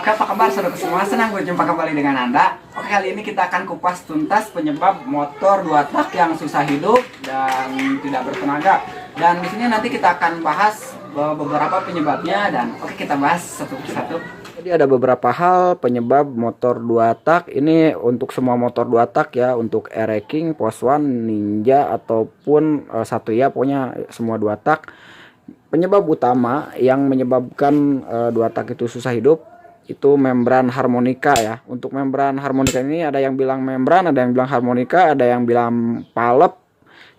Oke, apa kabar saudara semua? Senang berjumpa kembali dengan Anda. Oke, kali ini kita akan kupas tuntas penyebab motor 2 tak yang susah hidup dan tidak bertenaga. Dan di sini nanti kita akan bahas beberapa penyebabnya dan oke, kita bahas satu persatu. Jadi ada beberapa hal penyebab motor 2 tak. Ini untuk semua motor 2 tak ya, untuk Air King, Post One, Ninja ataupun Satria, pokoknya semua 2 tak. Penyebab utama yang menyebabkan 2 tak itu susah hidup itu membran harmonika ya. Untuk membran harmonika ini ada yang bilang membran, ada yang bilang harmonika, ada yang bilang palep.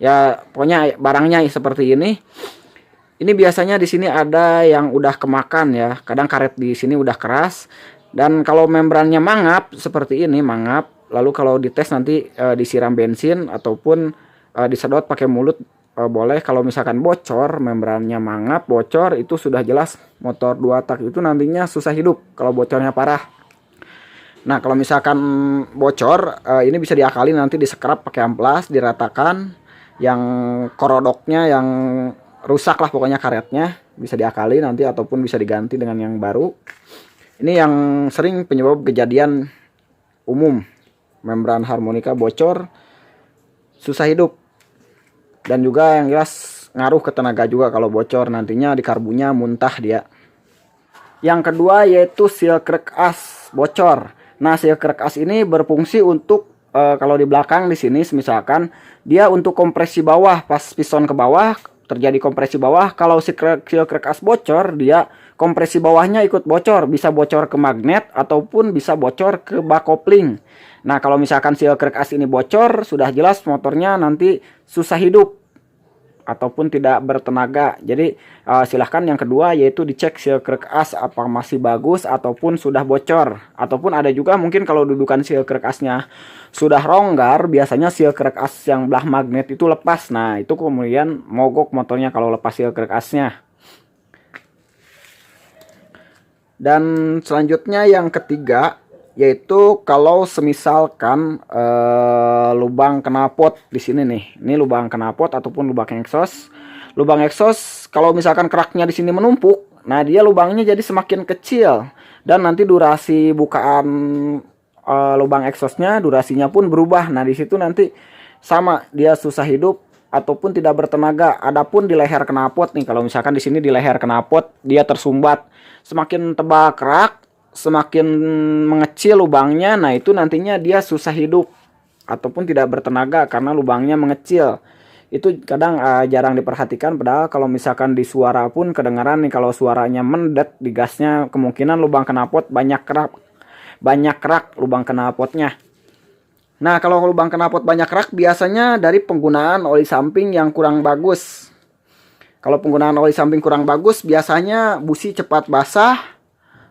Ya, pokoknya barangnya seperti ini. Ini biasanya di sini ada yang udah kemakan ya. Kadang karet di sini udah keras. Dan kalau membrannya mangap seperti ini, mangap. Lalu kalau dites nanti disiram bensin ataupun disedot pakai mulut. Boleh. Kalau misalkan bocor, membrannya mangap, bocor, itu sudah jelas motor 2 tak itu nantinya susah hidup kalau bocornya parah. Nah, kalau misalkan bocor, ini bisa diakali nanti disekrap pakai amplas, diratakan. Yang korodoknya yang rusak lah pokoknya karetnya bisa diakali nanti ataupun bisa diganti dengan yang baru. Ini yang sering penyebab kejadian umum, membran harmonika bocor, susah hidup. Dan juga yang jelas ngaruh ke tenaga juga kalau bocor, nantinya di karbunya muntah dia. Yang kedua yaitu seal crack as bocor. Nah, seal crack as ini berfungsi untuk kalau di belakang di sini misalkan dia untuk kompresi bawah, pas piston ke bawah terjadi kompresi bawah, kalau seal crack as bocor dia kompresi bawahnya ikut bocor, bisa bocor ke magnet ataupun bisa bocor ke bak kopling. Nah, kalau misalkan seal crack as ini bocor, sudah jelas motornya nanti susah hidup ataupun tidak bertenaga. Jadi silahkan yang kedua yaitu dicek seal crack as apa masih bagus ataupun sudah bocor. Ataupun ada juga mungkin kalau dudukan seal crack asnya sudah ronggar, biasanya seal crack as yang belah magnet itu lepas. Nah, itu kemudian mogok motornya kalau lepas seal crack asnya. Dan selanjutnya yang ketiga yaitu kalau semisalkan lubang knalpot di sini nih. Ini lubang knalpot ataupun lubang exhaust. Lubang exhaust kalau misalkan keraknya di sini menumpuk, nah dia lubangnya jadi semakin kecil dan nanti durasi bukaan lubang exhaustnya durasinya pun berubah. Nah, di situ nanti sama dia susah hidup ataupun tidak bertenaga. Adapun di leher knalpot nih, kalau misalkan di sini di leher knalpot dia tersumbat, semakin tebal kerak, semakin mengecil lubangnya, nah itu nantinya dia susah hidup ataupun tidak bertenaga karena lubangnya mengecil. Itu kadang jarang diperhatikan, padahal kalau misalkan di suara pun kedengaran nih, kalau suaranya mendet di gasnya kemungkinan lubang knalpot banyak kerak lubang knalpotnya. Nah, kalau lubang knalpot banyak kerak biasanya dari penggunaan oli samping yang kurang bagus. Kalau penggunaan oli samping kurang bagus biasanya busi cepat basah,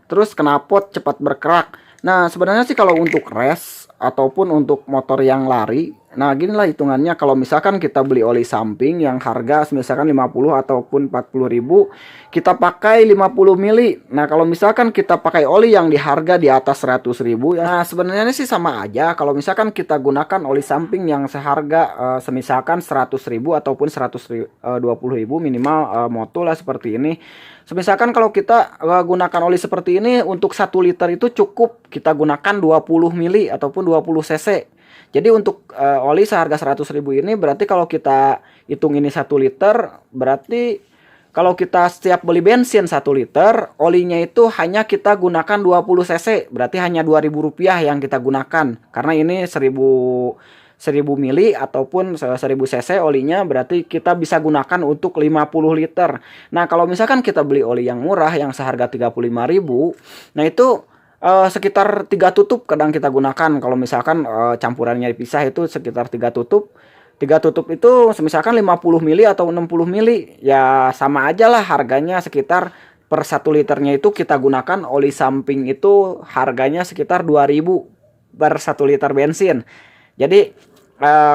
terus knalpot cepat berkerak. Nah, sebenarnya sih kalau untuk race ataupun untuk motor yang lari, nah ginilah hitungannya. Kalau misalkan kita beli oli samping yang harga misalkan 50 ataupun 40 ribu, kita pakai 50 mili. Nah, kalau misalkan kita pakai oli yang di harga di atas 100 ribu, ya sebenarnya sih sama aja. Kalau misalkan kita gunakan oli samping yang seharga semisalkan 100 ribu ataupun 120 ribu minimal motul lah seperti ini. Misalkan kalau kita gunakan oli seperti ini untuk 1 liter itu cukup kita gunakan 20 mili ataupun 20 cc. Jadi untuk oli seharga 100 ribu ini berarti kalau kita hitung ini 1 liter, berarti kalau kita setiap beli bensin 1 liter, olinya itu hanya kita gunakan 20 cc. Berarti hanya Rp2.000 yang kita gunakan. Karena ini 1000 mili ataupun 1000 cc olinya, berarti kita bisa gunakan untuk 50 liter. Nah, kalau misalkan kita beli oli yang murah yang seharga 35.000, nah itu sekitar 3 tutup kadang kita gunakan. Kalau misalkan campurannya dipisah itu sekitar 3 tutup. 3 tutup itu misalkan 50 mili atau 60 mili, ya sama aja lah harganya. Sekitar per 1 liternya itu kita gunakan oli samping itu harganya sekitar 2.000 per 1 liter bensin. Jadi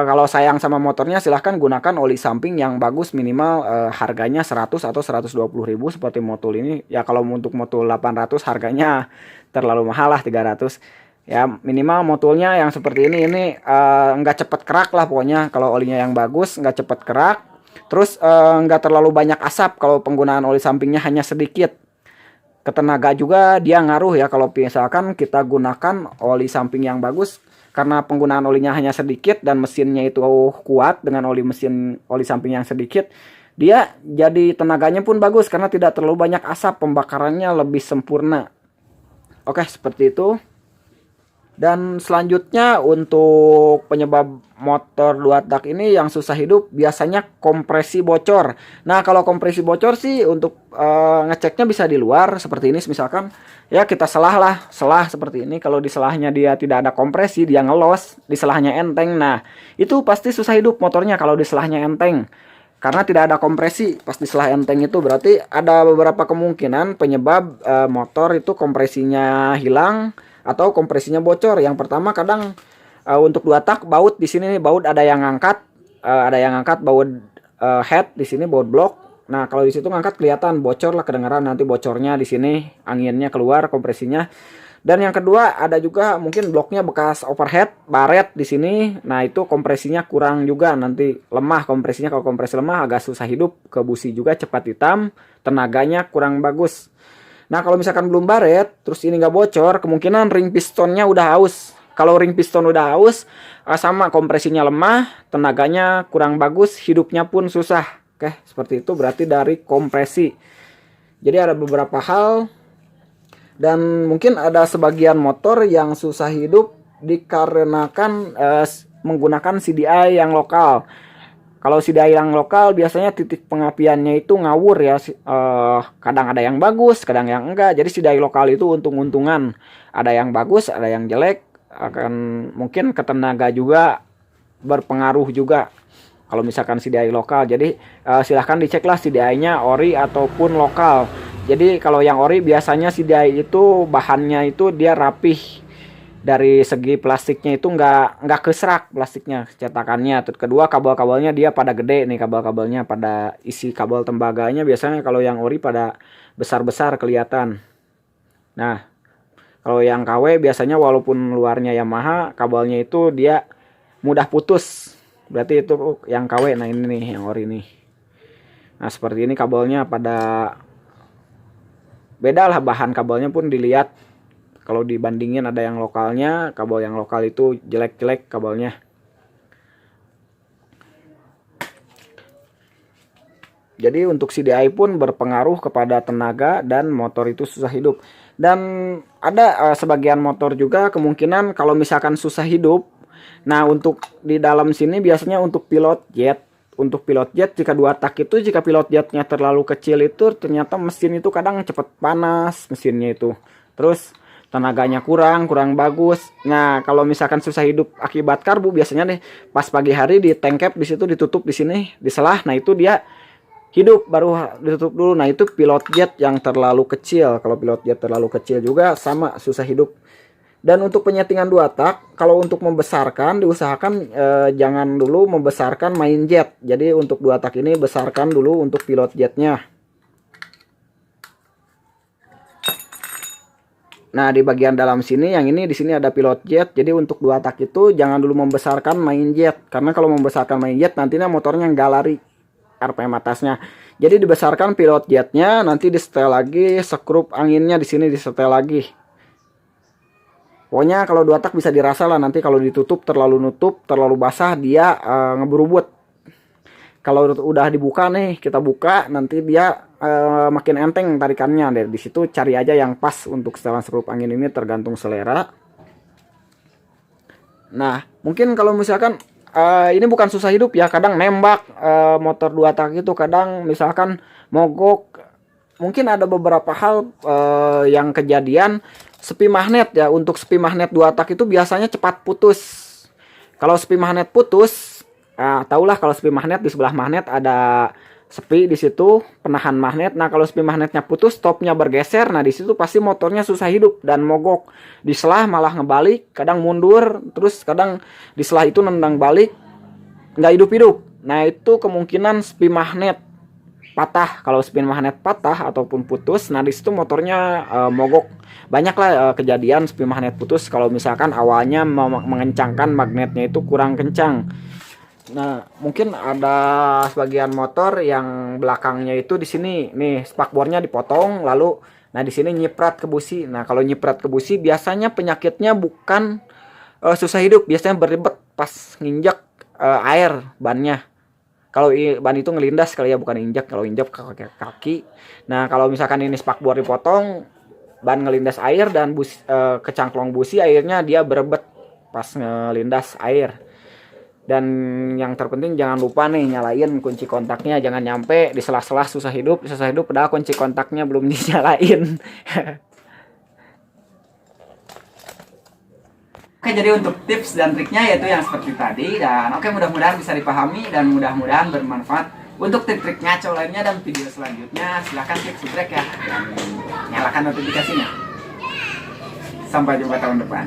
kalau sayang sama motornya silahkan gunakan oli samping yang bagus, minimal harganya 100 atau 120 ribu seperti motul ini. Ya kalau untuk motul 800 harganya terlalu mahal lah, 300. Ya minimal motulnya yang seperti ini nggak cepet kerak lah pokoknya. Kalau olinya yang bagus nggak cepet kerak. Terus nggak terlalu banyak asap kalau penggunaan oli sampingnya hanya sedikit. Ketenaga juga dia ngaruh ya, kalau misalkan kita gunakan oli samping yang bagus, karena penggunaan olinya hanya sedikit dan mesinnya itu kuat dengan oli samping yang sedikit, dia jadi tenaganya pun bagus karena tidak terlalu banyak asap, pembakarannya lebih sempurna. Oke, seperti itu. Dan selanjutnya untuk penyebab motor 2 tak ini yang susah hidup biasanya kompresi bocor. Nah, kalau kompresi bocor sih untuk ngeceknya bisa di luar seperti ini, misalkan ya kita selah seperti ini. Kalau di selahnya dia tidak ada kompresi, dia ngelos, di selahnya enteng. Nah, itu pasti susah hidup motornya kalau di selahnya enteng. Karena tidak ada kompresi pas di selah enteng itu, berarti ada beberapa kemungkinan penyebab motor itu kompresinya hilang atau kompresinya bocor. Yang pertama kadang untuk 2 tak baut di sini nih, baut ada yang ngangkat baut head di sini, baut blok. Nah, kalau di situ ngangkat kelihatan bocor lah, kedengaran nanti bocornya di sini, anginnya keluar, kompresinya. Dan yang kedua ada juga mungkin bloknya bekas overhead, baret di sini. Nah, itu kompresinya kurang juga, nanti lemah kompresinya. Kalau kompresi lemah agak susah hidup, ke busi juga cepat hitam, tenaganya kurang bagus. Nah, kalau misalkan belum baret, terus ini nggak bocor, kemungkinan ring pistonnya udah aus. Kalau ring piston udah aus, sama kompresinya lemah, tenaganya kurang bagus, hidupnya pun susah. Oke, seperti itu berarti dari kompresi. Jadi ada beberapa hal. Dan mungkin ada sebagian motor yang susah hidup dikarenakan menggunakan CDI yang lokal. Kalau CDI yang lokal biasanya titik pengapiannya itu ngawur ya. Kadang ada yang bagus, kadang yang enggak. Jadi CDI lokal itu untung-untungan. Ada yang bagus, ada yang jelek. Akan mungkin ke tenaga juga berpengaruh juga. Kalau misalkan CDI lokal. Jadi silahkan diceklah CDI-nya ori ataupun lokal. Jadi kalau yang ori biasanya CDI itu bahannya itu dia rapih, dari segi plastiknya itu nggak keserak plastiknya, cetakannya. Terus kedua kabel-kabelnya dia pada gede nih, kabel-kabelnya pada isi kabel tembaganya biasanya kalau yang ori pada besar-besar kelihatan. Nah, kalau yang KW biasanya walaupun luarnya Yamaha, kabelnya itu dia mudah putus. Berarti itu yang KW. Nah, ini nih yang ori nih. Nah, seperti ini kabelnya pada beda lah, bahan kabelnya pun dilihat. Kalau dibandingin ada yang lokalnya, kabel yang lokal itu jelek-jelek kabelnya. Jadi untuk CDI pun berpengaruh kepada tenaga dan motor itu susah hidup. Dan ada sebagian motor juga kemungkinan kalau misalkan susah hidup. Nah, untuk di dalam sini biasanya untuk pilot jet. Untuk pilot jet, jika 2 tak itu, jika pilot jetnya terlalu kecil itu ternyata mesin itu kadang cepat panas mesinnya itu. Terus tenaganya kurang bagus. Nah, kalau misalkan susah hidup akibat karbu biasanya nih pas pagi hari di tank cap di situ ditutup di sini, diselah. Nah, itu dia hidup baru ditutup dulu. Nah, itu pilot jet yang terlalu kecil. Kalau pilot jet terlalu kecil juga sama susah hidup. Dan untuk penyetingan 2 tak, kalau untuk membesarkan diusahakan jangan dulu membesarkan main jet. Jadi untuk 2 tak ini besarkan dulu untuk pilot jetnya. Nah, di bagian dalam sini yang ini di sini ada pilot jet. Jadi untuk 2 tak itu jangan dulu membesarkan main jet, karena kalau membesarkan main jet nantinya motornya nggak lari RPM atasnya. Jadi dibesarkan pilot jetnya, nanti disetel lagi, sekrup anginnya di sini disetel lagi. Pokoknya kalau 2 tak bisa dirasa lah, nanti kalau ditutup terlalu basah dia ngeberubut. Kalau udah dibuka nih, kita buka nanti dia makin enteng tarikannya. Dari situ cari aja yang pas untuk setelan sekrup angin ini, tergantung selera. Nah, mungkin kalau misalkan ini bukan susah hidup ya, kadang nembak motor 2 tak itu kadang misalkan mogok. Mungkin ada beberapa hal yang kejadian. Sepi magnet ya, untuk sepi magnet 2 tak itu biasanya cepat putus. Kalau sepi magnet putus, tahulah kalau sepi magnet di sebelah magnet ada sepi di situ penahan magnet. Nah, kalau sepi magnetnya putus, stopnya bergeser. Nah, di situ pasti motornya susah hidup dan mogok. Di selah malah ngebalik, kadang mundur, terus kadang di selah itu nendang balik, nggak hidup-hidup. Nah, itu kemungkinan sepi magnet patah. Kalau spin magnet patah ataupun putus, nah di situ motornya mogok. Banyaklah kejadian spin magnet putus kalau misalkan awalnya mengencangkan magnetnya itu kurang kencang. Nah, mungkin ada sebagian motor yang belakangnya itu di sini nih spakbornya dipotong, lalu Nah, di sini nyiprat ke busi. Nah, kalau nyiprat ke busi biasanya penyakitnya bukan susah hidup, biasanya beribet pas nginjak air bannya. Kalau ban itu ngelindas kali ya, bukan injak. Kalau injak kaki. Nah, kalau misalkan ini spakbor dipotong, ban ngelindas air dan kecangklong busi, airnya dia berebet pas ngelindas air. Dan yang terpenting jangan lupa nih nyalain kunci kontaknya, jangan nyampe di sela-sela susah hidup padahal kunci kontaknya belum dinyalain. Oke, jadi untuk tips dan triknya yaitu yang seperti tadi. Dan oke, mudah-mudahan bisa dipahami dan mudah-mudahan bermanfaat. Untuk trik-trik ngaco lainnya dan video selanjutnya silahkan klik subscribe ya, dan nyalakan notifikasinya. Sampai jumpa tahun depan.